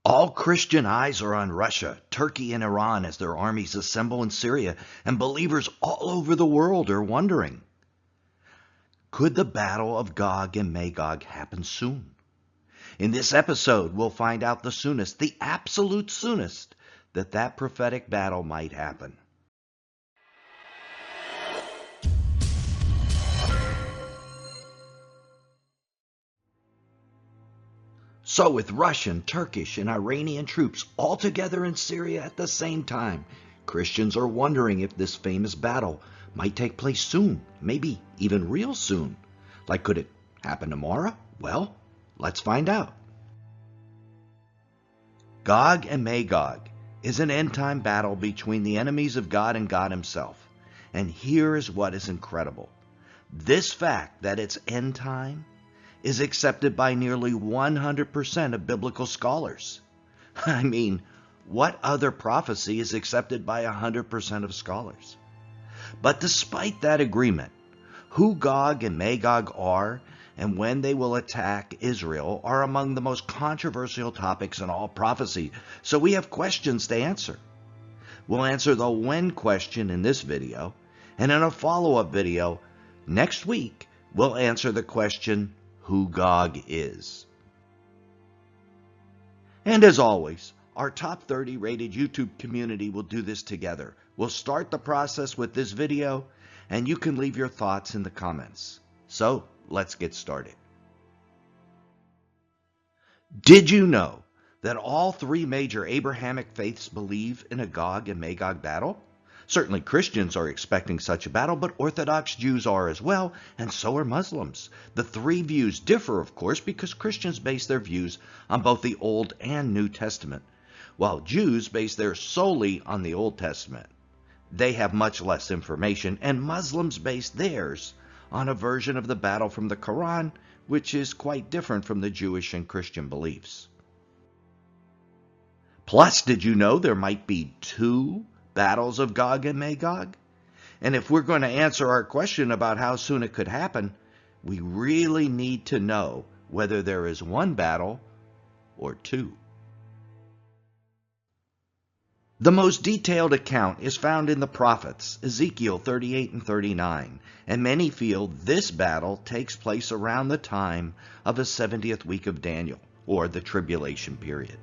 All Christian eyes are on Russia, Turkey, and Iran as their armies assemble in Syria, and believers all over the world are wondering, could the battle of Gog and Magog happen soon? In this episode, we'll find out the soonest, the absolute soonest, that prophetic battle might happen. So with Russian, Turkish, and Iranian troops all together in Syria at the same time, Christians are wondering if this famous battle might take place soon, maybe even real soon. Like, could it happen tomorrow? Well, let's find out. Gog and Magog is an end-time battle between the enemies of God and God himself. And here is what is incredible. This fact that it's end time is accepted by nearly 100% of biblical scholars. I mean, what other prophecy is accepted by 100% of scholars? But despite that agreement, who Gog and Magog are and when they will attack Israel are among the most controversial topics in all prophecy, so we have questions to answer. We'll answer the when question in this video, and in a follow-up video next week, we'll answer the question, who Gog is. And as always, our top 30 rated YouTube community will do this together. We'll start the process with this video, and you can leave your thoughts in the comments. So, let's get started. Did you know that all three major Abrahamic faiths believe in a Gog and Magog battle? Certainly Christians are expecting such a battle, but Orthodox Jews are as well, and so are Muslims. The three views differ, of course, because Christians base their views on both the Old and New Testament, while Jews base theirs solely on the Old Testament. They have much less information, and Muslims base theirs on a version of the battle from the Quran, which is quite different from the Jewish and Christian beliefs. Plus, did you know there might be two battles of Gog and Magog? And if we're going to answer our question about how soon it could happen, we really need to know whether there is one battle or two. The most detailed account is found in the prophets, Ezekiel 38 and 39, and many feel this battle takes place around the time of the 70th week of Daniel, or the tribulation period.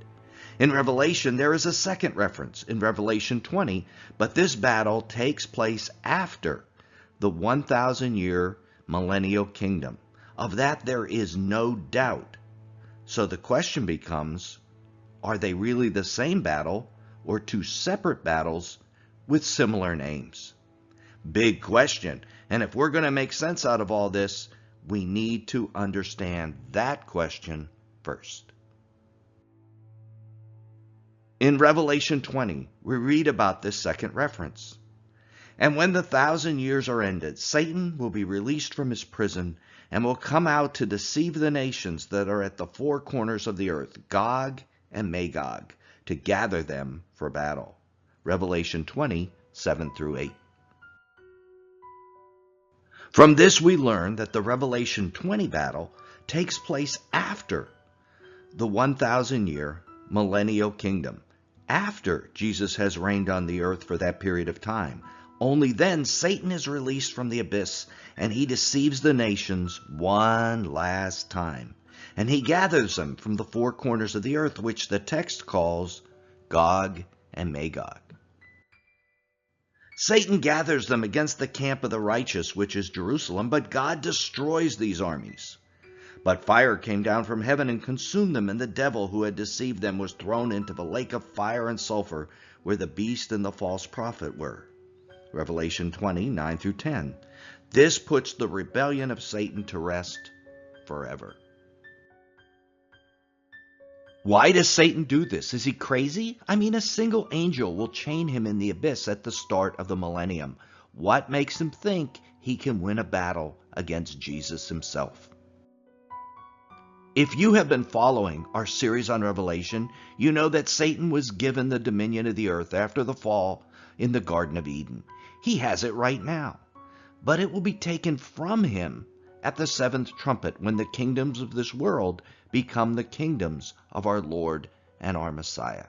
In Revelation, there is a second reference in Revelation 20, but this battle takes place after the 1,000-year Millennial Kingdom. Of that, there is no doubt. So the question becomes, are they really the same battle or two separate battles with similar names? Big question, and if we're going to make sense out of all this, we need to understand that question first. In Revelation 20, we read about this second reference. And when the 1,000 years are ended, Satan will be released from his prison and will come out to deceive the nations that are at the four corners of the earth, Gog and Magog, to gather them for battle. Revelation 20, 7 through 8. From this we learn that the Revelation 20 battle takes place after the 1,000-year Millennial Kingdom, after Jesus has reigned on the earth for that period of time. Only then Satan is released from the abyss, and he deceives the nations one last time. And he gathers them from the four corners of the earth, which the text calls Gog and Magog. Satan gathers them against the camp of the righteous, which is Jerusalem, but God destroys these armies. But fire came down from heaven and consumed them, and the devil who had deceived them was thrown into the lake of fire and sulfur, where the beast and the false prophet were. Revelation 20, 9 through 10. This puts the rebellion of Satan to rest forever. Why does Satan do this? Is he crazy? I mean, a single angel will chain him in the abyss at the start of the millennium. What makes him think he can win a battle against Jesus himself? If you have been following our series on Revelation, you know that Satan was given the dominion of the earth after the fall in the Garden of Eden. He has it right now, but it will be taken from him at the seventh trumpet when the kingdoms of this world become the kingdoms of our Lord and our Messiah.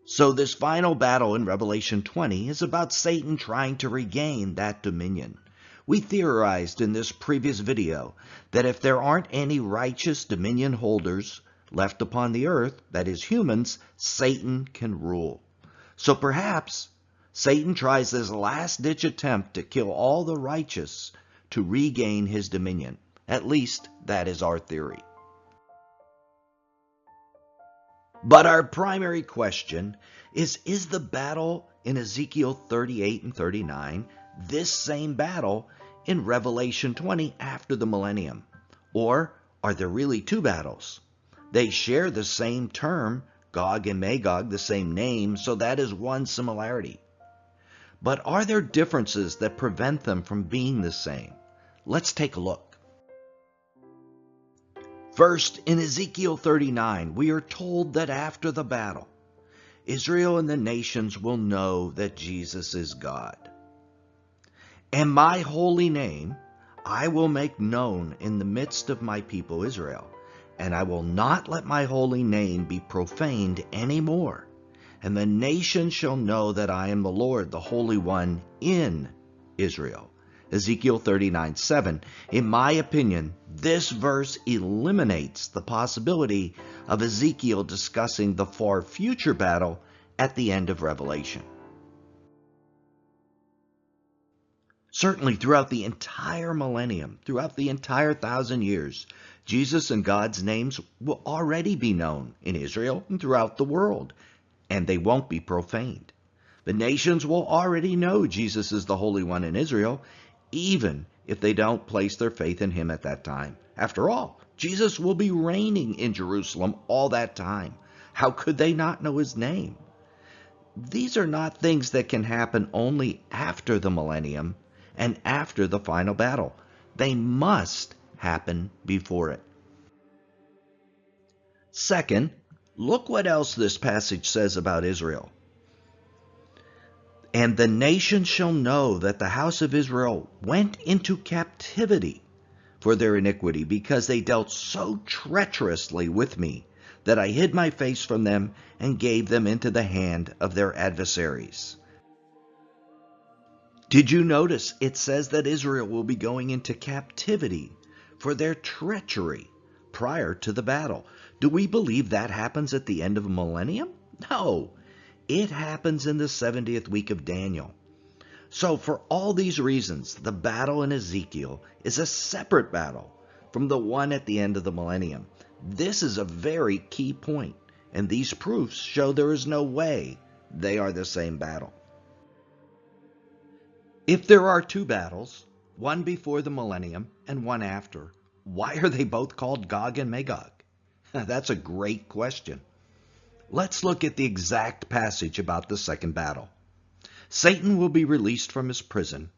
So this final battle in Revelation 20 is about Satan trying to regain that dominion. We theorized in this previous video that if there aren't any righteous dominion holders left upon the earth, that is humans, Satan can rule. So perhaps Satan tries this last-ditch attempt to kill all the righteous to regain his dominion. At least that is our theory. But our primary question is the battle in Ezekiel 38 and 39 this same battle in Revelation 20 after the millennium? Or are there really two battles? They share the same term, Gog and Magog, the same name, so that is one similarity. But are there differences that prevent them from being the same? Let's take a look. First, in Ezekiel 39, we are told that after the battle, Israel and the nations will know that Jesus is God. And my holy name I will make known in the midst of my people Israel, and I will not let my holy name be profaned any more. And the nations shall know that I am the Lord, the Holy One in Israel. Ezekiel 39:7. In my opinion, this verse eliminates the possibility of Ezekiel discussing the far future battle at the end of Revelation. Certainly throughout the entire millennium, throughout the entire 1,000 years, Jesus and God's names will already be known in Israel and throughout the world, and they won't be profaned. The nations will already know Jesus is the Holy One in Israel, even if they don't place their faith in him at that time. After all, Jesus will be reigning in Jerusalem all that time. How could they not know his name? These are not things that can happen only after the millennium and after the final battle. They must happen before it. Second, look what else this passage says about Israel. And the nations shall know that the house of Israel went into captivity for their iniquity, because they dealt so treacherously with me that I hid my face from them and gave them into the hand of their adversaries. Did you notice it says that Israel will be going into captivity for their treachery prior to the battle? Do we believe that happens at the end of a millennium? No. It happens in the 70th week of Daniel. So for all these reasons, the battle in Ezekiel is a separate battle from the one at the end of the millennium. This is a very key point, and these proofs show there is no way they are the same battle. If there are two battles, one before the millennium and one after, why are they both called Gog and Magog? That's a great question. Let's look at the exact passage about the second battle. Satan will be released from his prison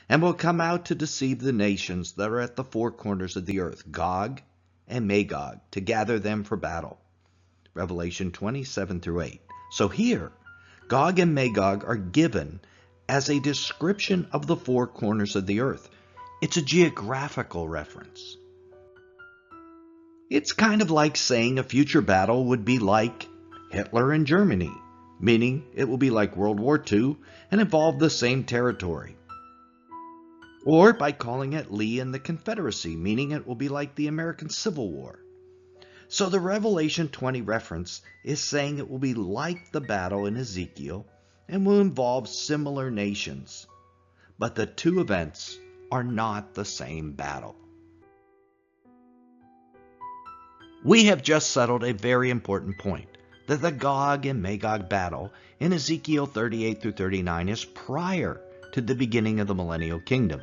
and will come out to deceive the nations that are at the four corners of the earth, Gog and Magog, to gather them for battle. Revelation 27-8. So here, Gog and Magog are given as a description of the four corners of the earth. It's a geographical reference. It's kind of like saying a future battle would be like Hitler in Germany, meaning it will be like World War II and involve the same territory. Or by calling it Lee and the Confederacy, meaning it will be like the American Civil War. So the Revelation 20 reference is saying it will be like the battle in Ezekiel and will involve similar nations. But the two events are not the same battle. We have just settled a very important point, that the Gog and Magog battle in Ezekiel 38-39 is prior to the beginning of the Millennial Kingdom.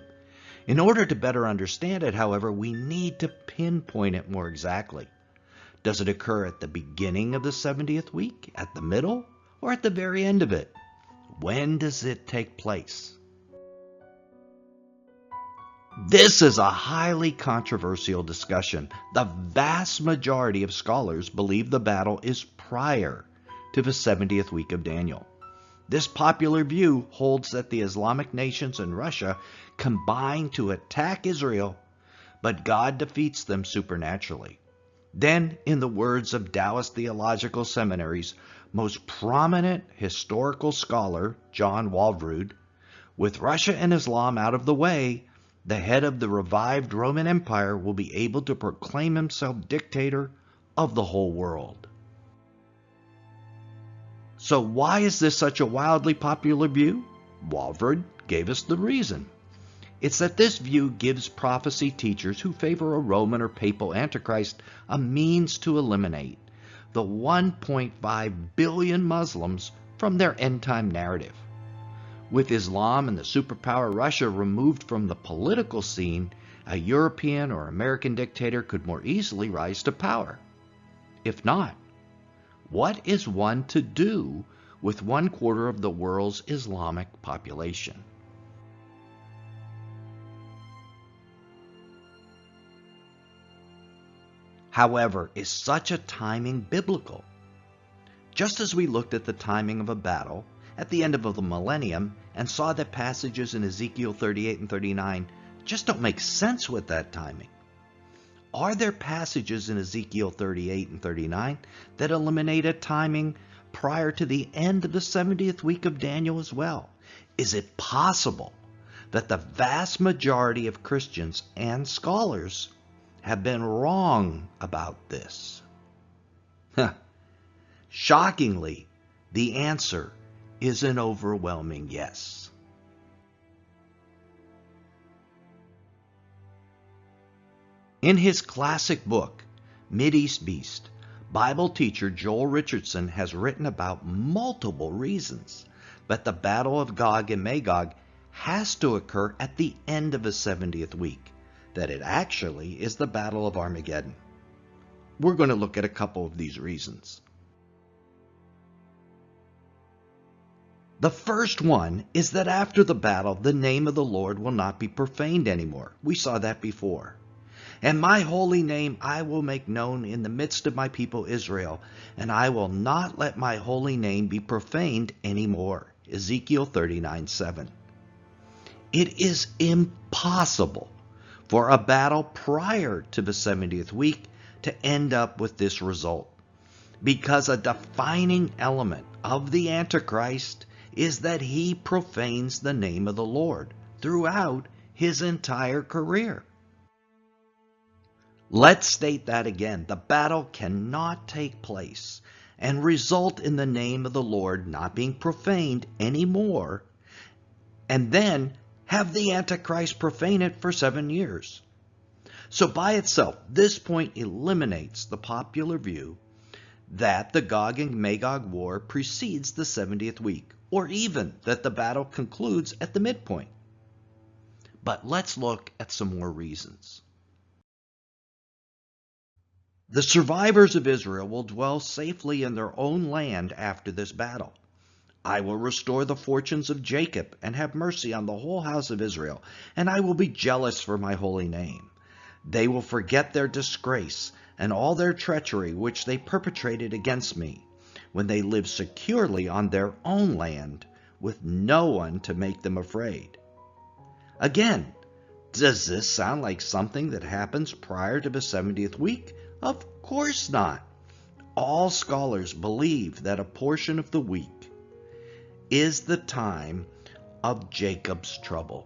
In order to better understand it, however, we need to pinpoint it more exactly. Does it occur at the beginning of the 70th week, at the middle, or at the very end of it? When does it take place? This is a highly controversial discussion. The vast majority of scholars believe the battle is prior to the 70th week of Daniel. This popular view holds that the Islamic nations in Russia combine to attack Israel, but God defeats them supernaturally. Then, in the words of Dallas Theological Seminary's most prominent historical scholar, John Walvoord, with Russia and Islam out of the way, the head of the revived Roman Empire will be able to proclaim himself dictator of the whole world. So why is this such a wildly popular view? Walvoord gave us the reason. It's that this view gives prophecy teachers who favor a Roman or papal antichrist a means to eliminate the 1.5 billion Muslims from their end-time narrative. With Islam and the superpower Russia removed from the political scene, a European or American dictator could more easily rise to power. If not, what is one to do with 1/4 of the world's Islamic population? However, is such a timing biblical? Just as we looked at the timing of a battle at the end of the millennium and saw that passages in Ezekiel 38 and 39 just don't make sense with that timing, are there passages in Ezekiel 38 and 39 that eliminate a timing prior to the end of the 70th week of Daniel as well? Is it possible that the vast majority of Christians and scholars have been wrong about this? Shockingly, the answer is an overwhelming yes. In his classic book, Mideast Beast, Bible teacher Joel Richardson has written about multiple reasons that the Battle of Gog and Magog has to occur at the end of the 70th week, that it actually is the Battle of Armageddon. We're going to look at a couple of these reasons. The first one is that after the battle, the name of the Lord will not be profaned anymore. We saw that before. And my holy name I will make known in the midst of my people Israel, and I will not let my holy name be profaned anymore. Ezekiel 39:7. It is impossible for a battle prior to the 70th week to end up with this result, because a defining element of the Antichrist is that he profanes the name of the Lord throughout his entire career. Let's state that again. The battle cannot take place and result in the name of the Lord not being profaned anymore, and then have the Antichrist profane it for 7 years. So by itself, this point eliminates the popular view that the Gog and Magog war precedes the 70th week, or even that the battle concludes at the midpoint. But let's look at some more reasons. The survivors of Israel will dwell safely in their own land after this battle. I will restore the fortunes of Jacob and have mercy on the whole house of Israel, and I will be jealous for my holy name. They will forget their disgrace and all their treachery which they perpetrated against me, when they lived securely on their own land, with no one to make them afraid. Again, does this sound like something that happens prior to the 70th week? Of course not. All scholars believe that a portion of the week is the time of Jacob's trouble.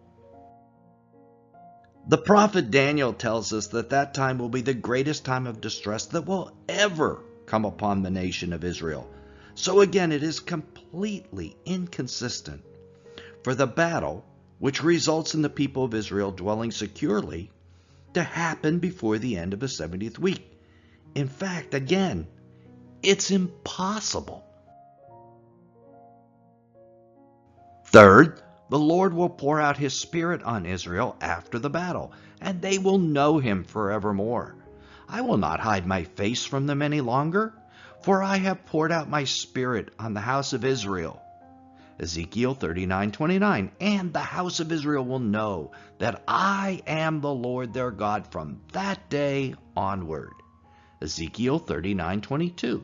The prophet Daniel tells us that that time will be the greatest time of distress that will ever come upon the nation of Israel. So again, it is completely inconsistent for the battle, which results in the people of Israel dwelling securely, to happen before the end of the 70th week. In fact, again, it's impossible. Third, the Lord will pour out his Spirit on Israel after the battle, and they will know him forevermore. I will not hide my face from them any longer, for I have poured out my Spirit on the house of Israel. Ezekiel 39:29. And the house of Israel will know that I am the Lord their God from that day onward. Ezekiel 39:22.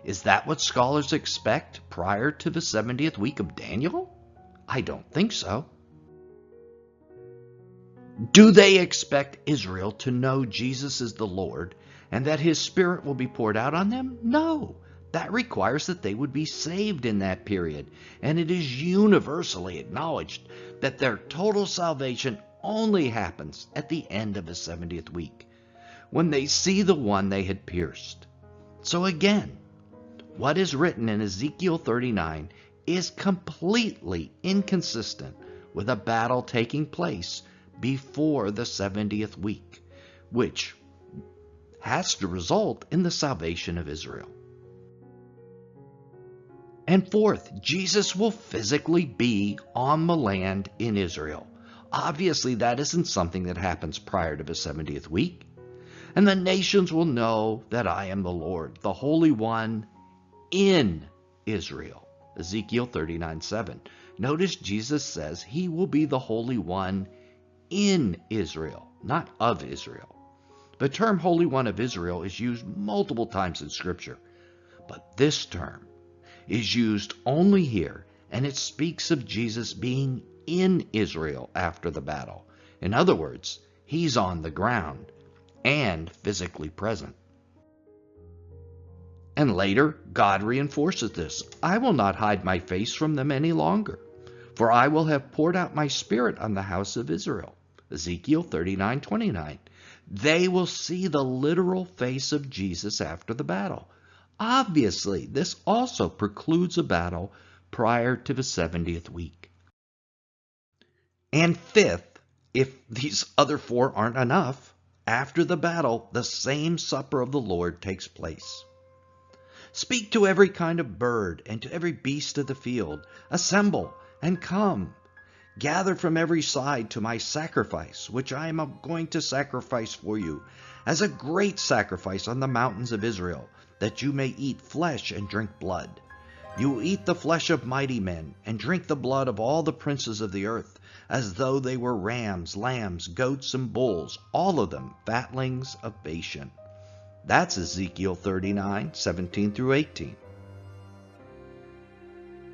Is that what scholars expect prior to the 70th week of Daniel? I don't think so. Do they expect Israel to know Jesus is the Lord and that his Spirit will be poured out on them? No. That requires that they would be saved in that period, and it is universally acknowledged that their total salvation only happens at the end of the 70th week, when they see the one they had pierced. So again, what is written in Ezekiel 39 is completely inconsistent with a battle taking place before the 70th week, which has to result in the salvation of Israel. And fourth, Jesus will physically be on the land in Israel. Obviously, that isn't something that happens prior to the 70th week. And the nations will know that I am the Lord, the Holy One in Israel. Ezekiel 39:7. Notice Jesus says he will be the Holy One in Israel, not of Israel. The term Holy One of Israel is used multiple times in Scripture, but this term is used only here, and it speaks of Jesus being in Israel after the battle. In other words, he's on the ground and physically present. And later, God reinforces this. I will not hide my face from them any longer, for I will have poured out my Spirit on the house of Israel. Ezekiel 39:29. They will see the literal face of Jesus after the battle. Obviously, this also precludes a battle prior to the 70th week. And fifth, if these other four aren't enough, after the battle, the same supper of the Lord takes place. Speak to every kind of bird and to every beast of the field. Assemble and come. Gather from every side to my sacrifice, which I am going to sacrifice for you, as a great sacrifice on the mountains of Israel, that you may eat flesh and drink blood. You will eat the flesh of mighty men, and drink the blood of all the princes of the earth, as though they were rams, lambs, goats, and bulls, all of them fatlings of Bashan. That's Ezekiel 39:17 through 18.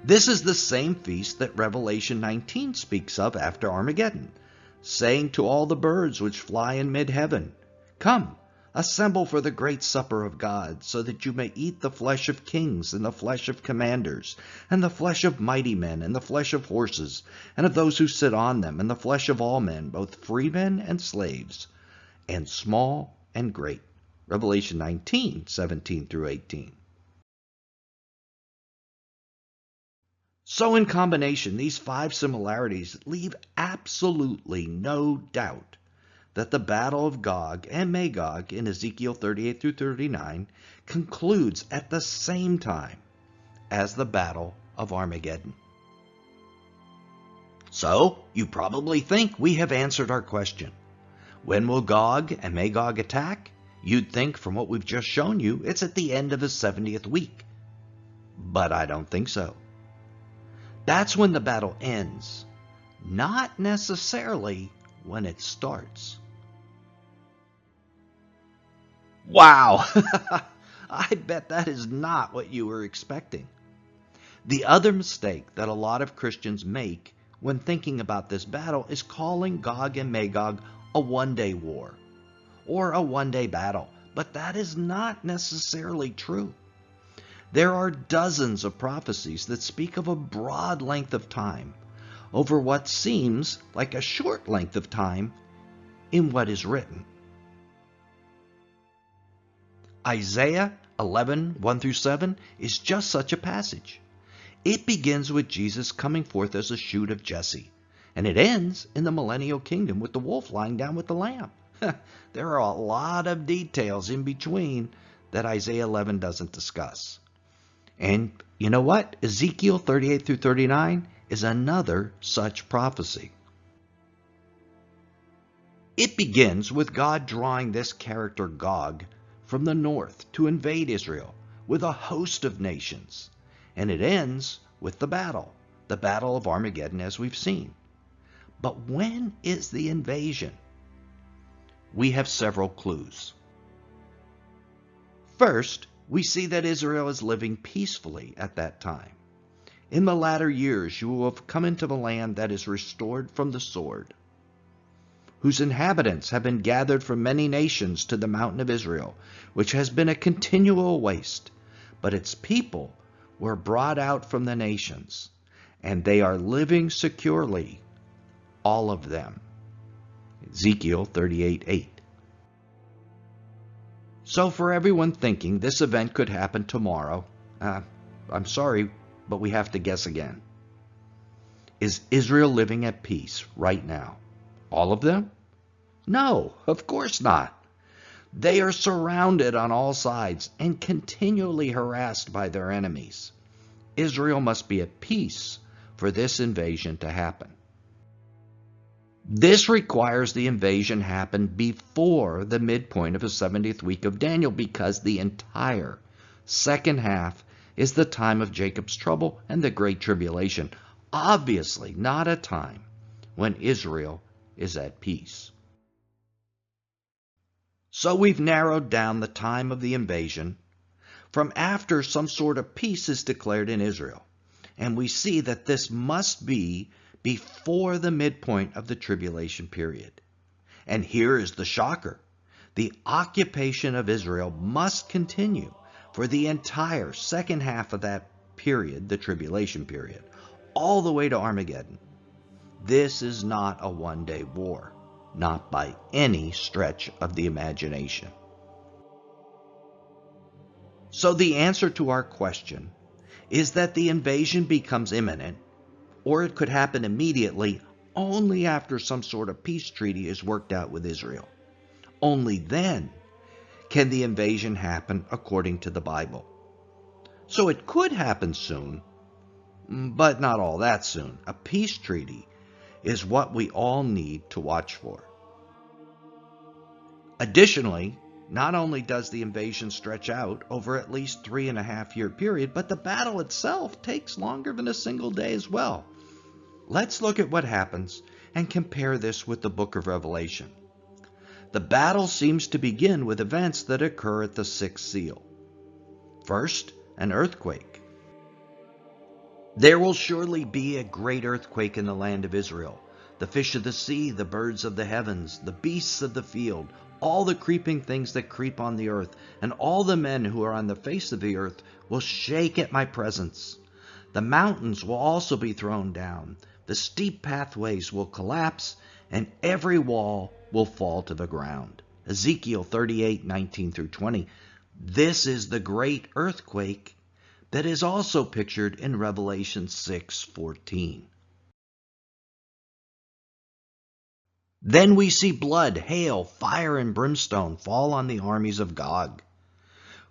This is the same feast that Revelation 19 speaks of after Armageddon, saying to all the birds which fly in mid-heaven, Come, assemble for the great supper of God, so that you may eat the flesh of kings, and the flesh of commanders, and the flesh of mighty men, and the flesh of horses, and of those who sit on them, and the flesh of all men, both free men and slaves, and small and great. Revelation 19:17 through 18. So in combination, these five similarities leave absolutely no doubt that the battle of Gog and Magog in Ezekiel 38 through 39 concludes at the same time as the battle of Armageddon. So, you probably think we have answered our question. When will Gog and Magog attack? You'd think from what we've just shown you, it's at the end of the 70th week. But I don't think so. That's when the battle ends, not necessarily when it starts. Wow! I bet that is not what you were expecting. The other mistake that a lot of Christians make when thinking about this battle is calling Gog and Magog a one-day war or a one-day battle, but that is not necessarily true. There are dozens of prophecies that speak of a broad length of time over what seems like a short length of time in what is written. Isaiah 11:1 through 7 is just such a passage. It begins with Jesus coming forth as a shoot of Jesse, and it ends in the Millennial Kingdom with the wolf lying down with the lamb. There are a lot of details in between that Isaiah 11 doesn't discuss. And you know what? Ezekiel 38 through 39 is another such prophecy. It begins with God drawing this character Gog from the north to invade Israel with a host of nations. And it ends with the battle of Armageddon as we've seen. But when is the invasion? We have several clues. First, we see that Israel is living peacefully at that time. In the latter years you will have come into the land that is restored from the sword. whose inhabitants have been gathered from many nations to the mountain of Israel, which has been a continual waste. But its people were brought out from the nations, and they are living securely, all of them. Ezekiel 38:8. So for everyone thinking this event could happen tomorrow, I'm sorry, but we have to guess again. Is Israel living at peace right now? All of them? No, of course not. They are surrounded on all sides and continually harassed by their enemies. Israel must be at peace for this invasion to happen. This requires the invasion happen before the midpoint of the 70th week of Daniel, because the entire second half is the time of Jacob's trouble and the Great Tribulation. Obviously not a time when Israel is at peace. So we've narrowed down the time of the invasion from after some sort of peace is declared in Israel. And we see that this must be before the midpoint of the tribulation period. And here is the shocker. The occupation of Israel must continue for the entire second half of that period, the tribulation period, all the way to Armageddon. This is not a one-day war, not by any stretch of the imagination. So the answer to our question is that the invasion becomes imminent, or it could happen immediately only after some sort of peace treaty is worked out with Israel. Only then can the invasion happen according to the Bible. So it could happen soon, but not all that soon. A peace treaty is what we all need to watch for. Additionally, not only does the invasion stretch out over at least 3.5-year period, but the battle itself takes longer than a single day as well. Let's look at what happens and compare this with the book of Revelation. The battle seems to begin with events that occur at the sixth seal. First, an earthquake. There will surely be a great earthquake in the land of Israel. The fish of the sea, the birds of the heavens, the beasts of the field, all the creeping things that creep on the earth, and all the men who are on the face of the earth will shake at my presence. The mountains will also be thrown down. The steep pathways will collapse, and every wall will fall to the ground. Ezekiel 38:19-20. This is the great earthquake that is also pictured in Revelation 6:14. Then we see blood, hail, fire, and brimstone fall on the armies of Gog.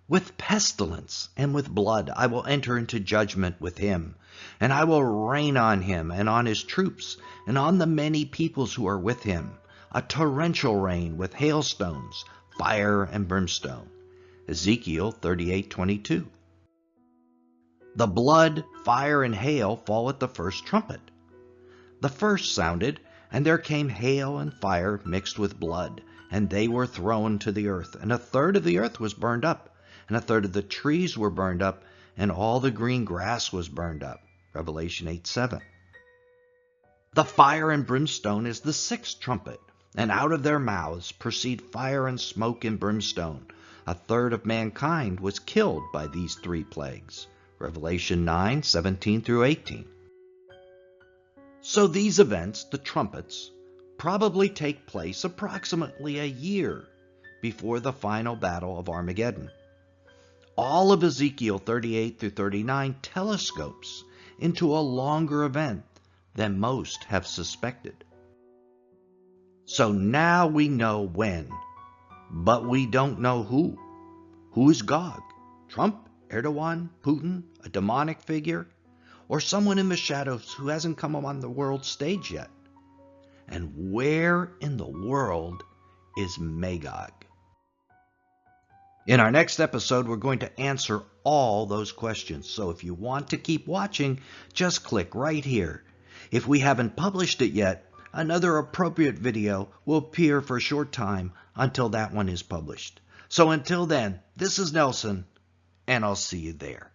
With pestilence and with blood I will enter into judgment with him, and I will rain on him and on his troops and on the many peoples who are with him, a torrential rain with hailstones, fire, and brimstone. Ezekiel 38:22. The blood, fire, and hail fall at the first trumpet. The first sounded, and there came hail and fire mixed with blood, and they were thrown to the earth, and 1/3 of the earth was burned up, and 1/3 of the trees were burned up, and all the green grass was burned up. Revelation 8:7. The fire and brimstone is the sixth trumpet, and out of their mouths proceed fire and smoke and brimstone. 1/3 of mankind was killed by these three plagues. Revelation 9:17-18. So these events, the trumpets, probably take place approximately a year before the final battle of Armageddon. All of Ezekiel 38-39 telescopes into a longer event than most have suspected. So now we know when, but we don't know who. Who is Gog? Trump, Erdogan, Putin, a demonic figure, or someone in the shadows who hasn't come on the world stage yet? And where in the world is Magog? In our next episode, we're going to answer all those questions. So if you want to keep watching, just click right here. If we haven't published it yet, another appropriate video will appear for a short time until that one is published. So until then, this is Nelson, and I'll see you there.